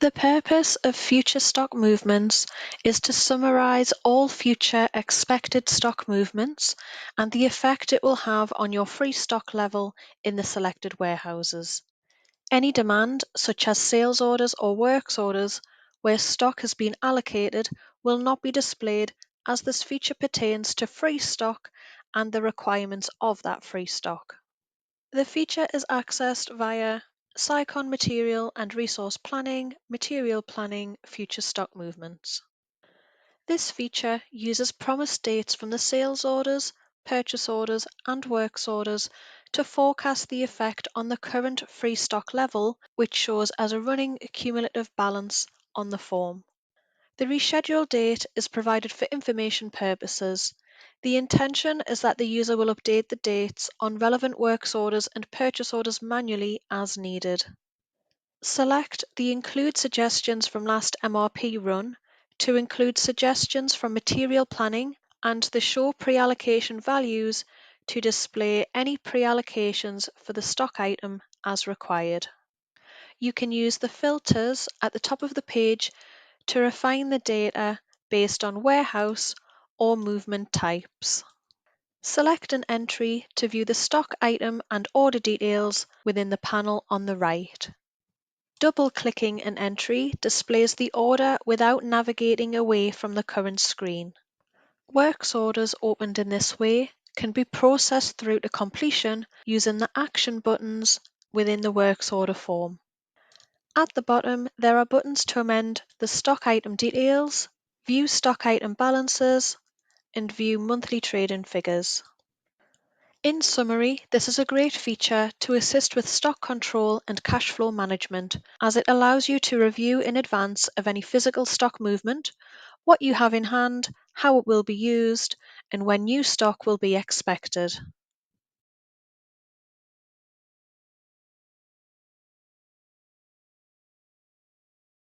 The purpose of future stock movements is to summarize all future expected stock movements and the effect it will have on your free stock level in the selected warehouses. Any demand, such as sales orders or works orders, where stock has been allocated, will not be displayed as this feature pertains to free stock and the requirements of that free stock. The feature is accessed via Sicon Material and Resource Planning, Material Planning, Future Stock Movements. This feature uses promised dates from the sales orders, purchase orders, and works orders to forecast the effect on the current free stock level, which shows as a running cumulative balance on the form. The reschedule date is provided for information purposes. The intention is that the user will update the dates on relevant works orders and purchase orders manually as needed. Select the Include Suggestions from Last MRP Run to include suggestions from Material Planning and the Show Pre-allocation Values to display any pre-allocations for the stock item as required. You can use the filters at the top of the page to refine the data based on warehouse or movement types. Select an entry to view the stock item and order details within the panel on the right. Double-clicking an entry displays the order without navigating away from the current screen. Works orders opened in this way can be processed through to completion using the action buttons within the works order form. At the bottom, there are buttons to amend the stock item details, view stock item balances, and view monthly trading figures. In summary, this is a great feature to assist with stock control and cash flow management, as it allows you to review in advance of any physical stock movement, what you have in hand, how it will be used, and when new stock will be expected.